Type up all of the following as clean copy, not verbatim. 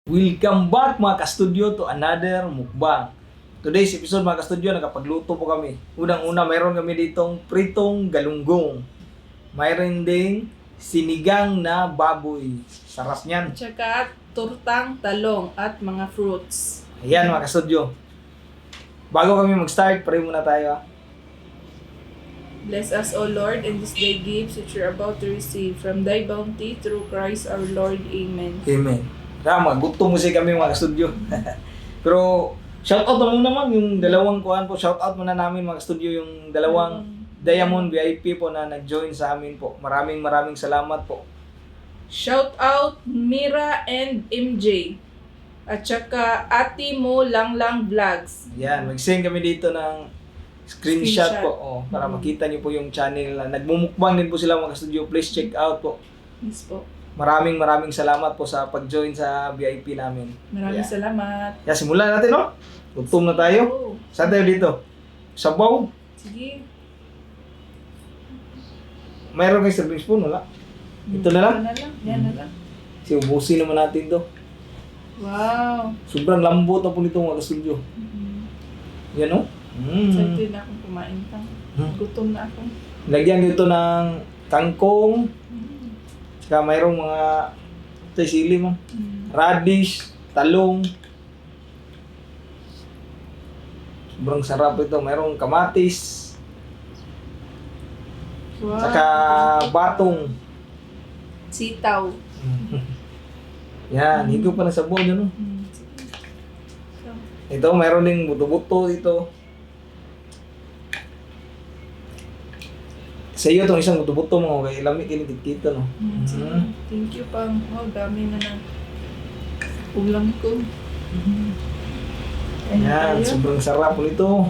Welcome back mga ka-studio to another mukbang. Today's episode mga ka-studio, nakapagluto po kami. Unang-una, mayroon kami ditong pritong galunggong. Mayroon ding sinigang na baboy. Sarap niyan. Tsaka tortang talong at mga fruits. Ayan mga ka-studio. Bago kami mag-start, pray muna tayo. Bless us, O Lord, in this day gifts which we are about to receive from Thy bounty through Christ our Lord. Amen. Amen. Mga gutom mo kami mga ka-studio. Pero shoutout na muna naman yung dalawang kuhan po. Shoutout muna namin mga ka-studio yung dalawang Diamond VIP po na nag-join sa amin po. Maraming salamat po. Shout out Mira and MJ. At saka Ate Mo Lang Lang Vlogs. Yan, mag-send kami dito ng screenshot po para makita niyo po yung channel. Nagmumukbang din po sila mga ka-studio. Please check out po. Yes po. Maraming salamat po sa pag-join sa VIP namin. Maraming salamat. Simulan natin, no? Gutom na tayo. Oh. Saan tayo dito? Sabaw? Sige. Mayroon kayong serving spoon, wala? Ito na lang? Ito na lang. Yan na lang. Kasi ubusin naman natin to. Wow. Sobrang lambot na po nito mga ka-studio. Yan, no? Excited na akong kumain pa. Gutom na ako. Lagyan dito ng kangkong. Saka mayroong mga sili mo. Radish, talong. Sobrang sarap ito. Mayroong kamatis. Wow. Saka batong. Sitaw. Yan, higop pa na sabon yun. No? Sige. Ito, mayroon ding buto-buto dito. Sa iyo itong isang buto-buto mo, kaya lamig kinitit-kita, no? Sige. Thank you, Pang. Wow, dami na ng ulam ko. Yan, sobrang sarap po nito.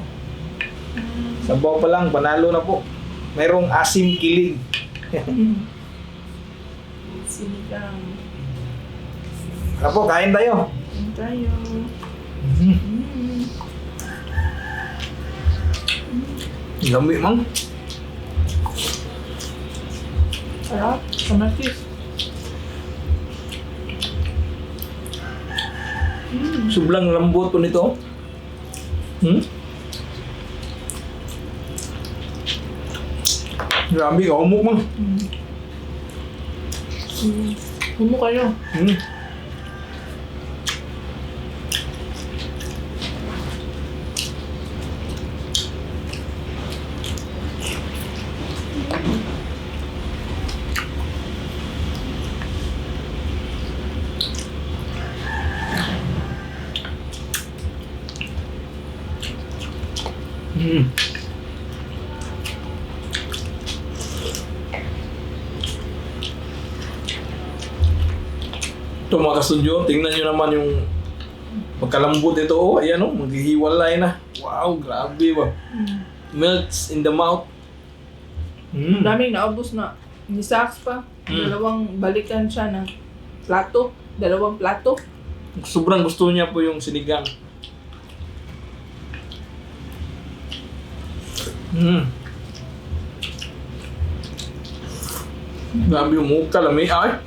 Sabaw pa lang, panalo na po. Mayroong asim kilig. Sinigang. Tara po, kain tayo. Kain tayo. Lamig, mang. Sarap. Kamatis. Sobrang lambot po nito. Grabe, kaumok, mang. Humo kayo. Ito mga ka-studio, tingnan nyo naman yung pagkalambot ito. Oh, ayan o, maghihiwalay na. Wow, grabe ba. Melts in the mouth. Daming naubos na. Ni Sax pa. Dalawang balikan siya ng plato. Dalawang plato. Sobrang gusto niya po yung sinigang. Grabe yung mukha, lamig. Ay!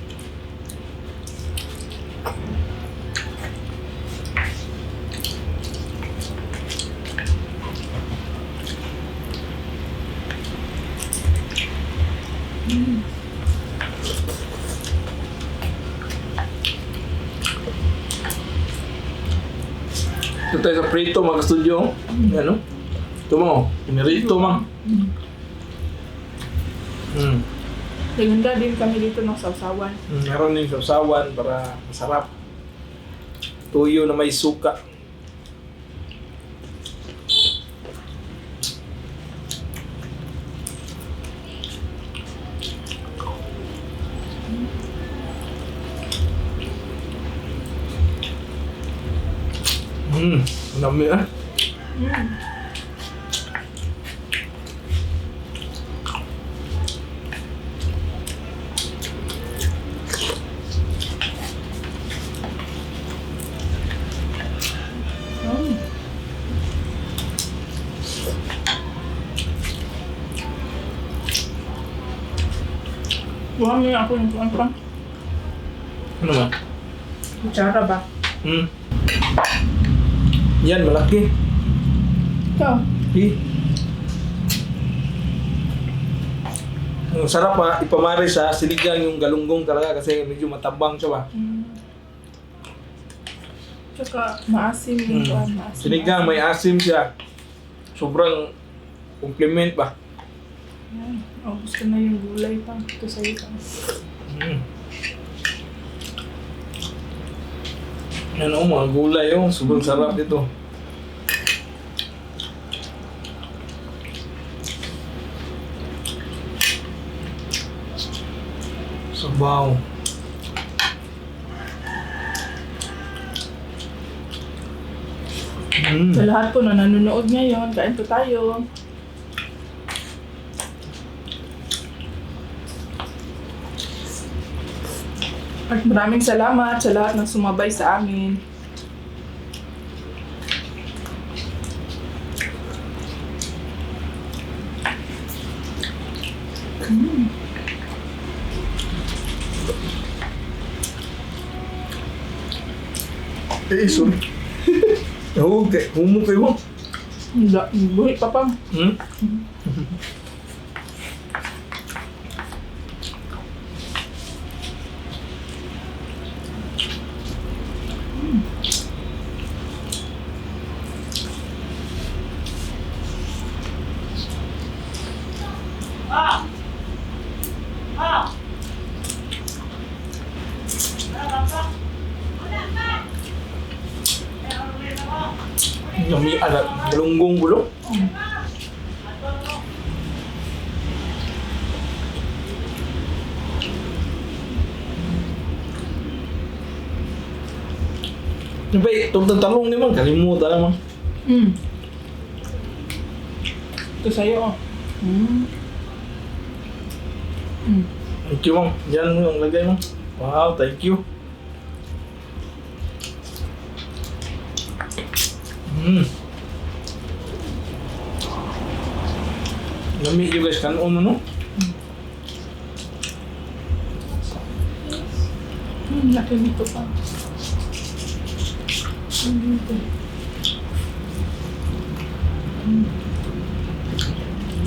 Ito tayo sa prito mga ka-studio. Yan, no? Ito mo, pinirito mang. Naganda din kami dito ng sausawan. Meron din sausawan para masarap. Tuyo na may suka. Dami ah. Buwan mo ako yung tuwan pa. Ano ba? Kutsara ba? Yan, malaki. Ikaw. Ang sarap pa ipamari sa sinigang yung galunggong talaga kasi medyo matabang siya ba. Tsaka maasim yung maasim. Sinigang may asim siya. Sobrang compliment ba. Yan. Oh, gusto na yung gulay pa. Ito sa'yo pa. Yan o, mga gulay o. Sobrang sarap dito. Sabaw. Sa lahat po na nanonood ngayon, kain po tayo. At maraming salamat sa lahat ng sumabay sa amin. Sorry. Oo, humok kayo. Buhi pa pa. Yummy, galunggong bulok. Yung ba, itong talong naman, kalimutan naman. Ito sa'yo. Thank you, ma'am. Yan mo yung lagay, ma'am. Wow, thank you. Yummy you guys, kanon mo, no? Laki nito pa.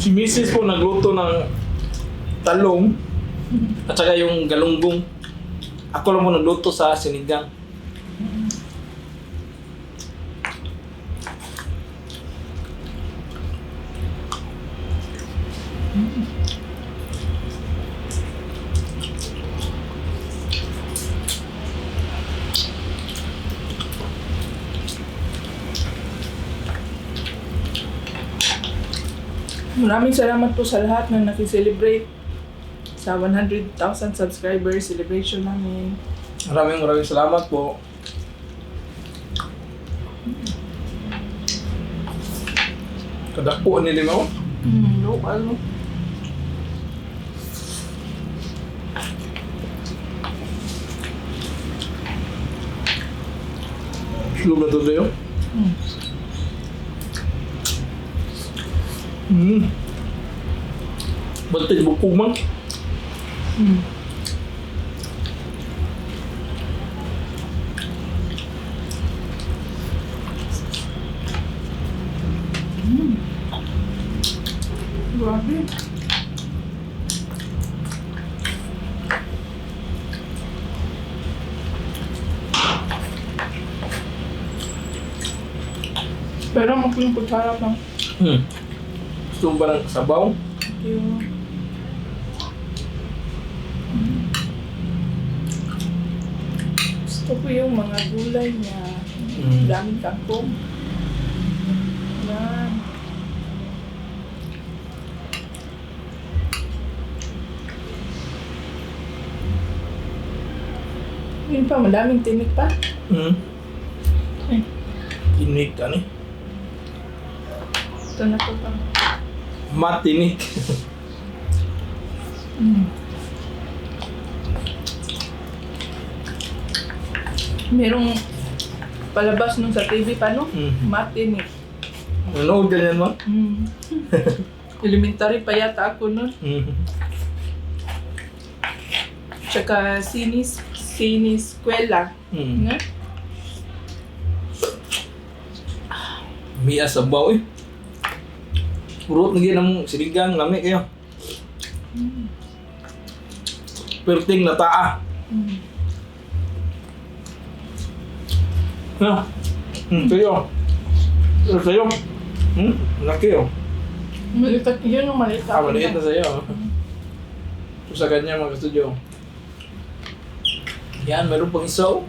Si Mrs. po nagluto ng talong at saka yung galunggong. Ako lang po nagluto sa sinigang. Maraming salamat po sa lahat na nakiselebrate sa 100,000 subscribers celebration namin. Maraming salamat po. Kadako ni Limaw. Local, no? Slow na to dayo. Bantay bukog man. Grabe. Pero makulang kutsara lang. Gusto mo ba ng sabaw? Thank you. Gusto ko yung mga gulay niya. Daming kangkong. Yan. Yun pa, madaming tinik pa. Ay, Tinik ka ni. ito na to pa. Matinik. Merong palabas nung sa TV pa, no? Matinik. Ano ganyan mo? Elementary pa yata ako nun. Tsaka siniskwela. No? Miya sa baw eh. Urot na ginang sinigang, lami kayo. Perting na taa. Ha? Sa'yo. Pero sa'yo. Laki oh. Maliit yun yung maliit. Maliit na sa'yo. So sa kanya mga kastudyo. Yan, meron pang isa oh.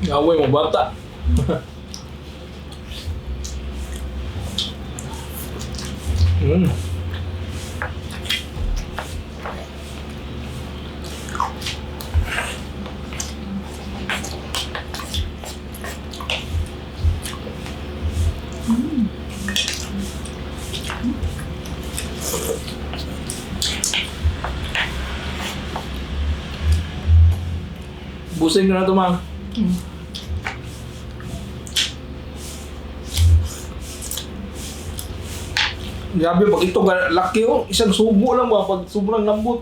Ngaway mo bata. Busing ko na ito, ma'am. Grabe, pag ito laki oh, isang subo lang ba, pag sobrang lambot.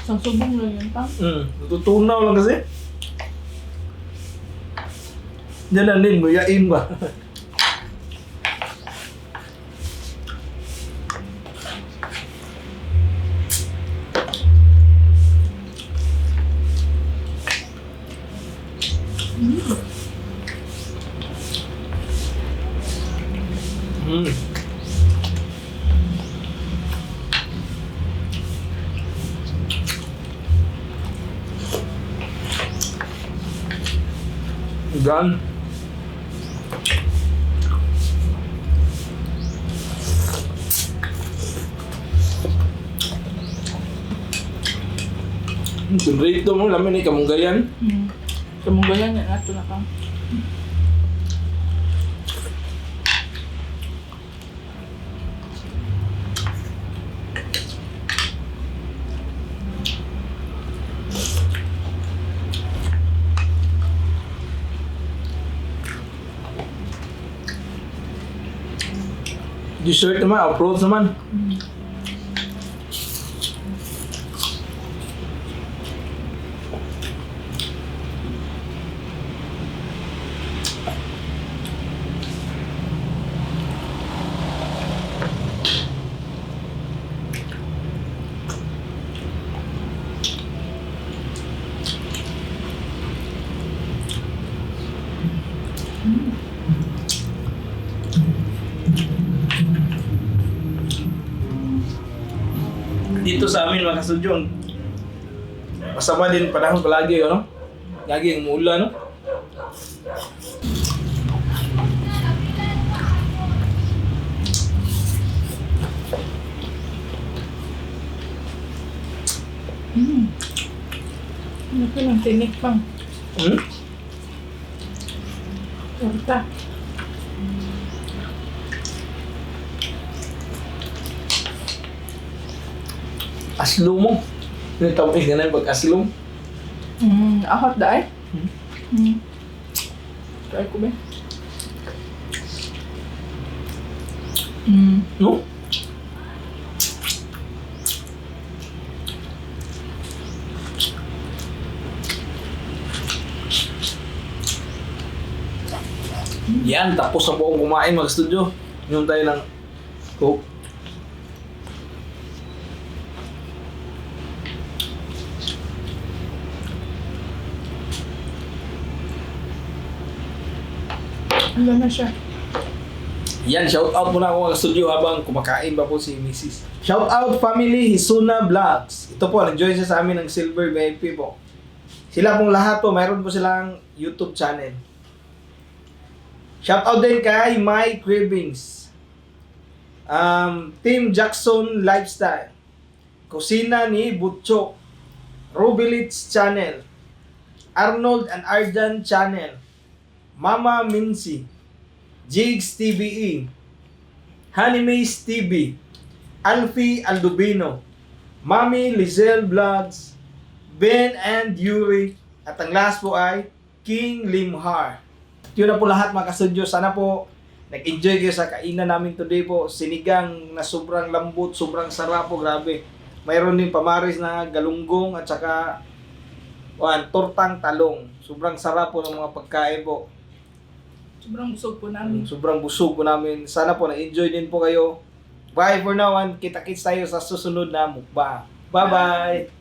Isang subong lang yun, pa? Natutunaw lang kasi. Yan na din, guyain ba? Gan. Rito mo, lamin ni kamunggayan. Kamunggayan yan, ato na ka. Dessert naman, approach naman. Dito sa amin mga kastudyo, masama din panahon palagi, ano? Lagi ang umuulan, no? Ano ko lang, tinik pang. Torta. Aslo mo. Ano tawag ka na pag-aslo? Ahot dahil? Try ko ba? No? Yan, tapos na po akong kumain mga studio. Yung tayo ng Coke. Ano na siya? Yan, shout out muna ako mga studio habang kumakain pa po si Mrs. Shout out family Hisuna Vlogs. Ito po, nag-join siya sa amin ng Silver VIP po. Sila pong lahat po, mayroon po silang YouTube channel. Shout out din kay My Cravings. Team Jackson Lifestyle. Kusina ni Butchok. Rubilits Channel. Arnold and Arjan Channel. Mama Mincy, Jigs TVE, Honeymaze TV, Alfie Aldubino, Mami Lizelle Vlogs, Ben and Yuri, at ang last po ay King Limhar. yun na po lahat mga ka-studio. Sana po nag-enjoy kayo sa kainan namin today po. Sinigang na sobrang lambot, sobrang sarap po, grabe. Mayroon din pamaris na galunggong at saka tortang talong. Sobrang sarap po ng mga pagkain po. Sobrang busog po namin. Sobrang busog po namin. Sana po na-enjoy din po kayo. Bye for now and kita-kits tayo sa susunod na mukbang. Bye-bye!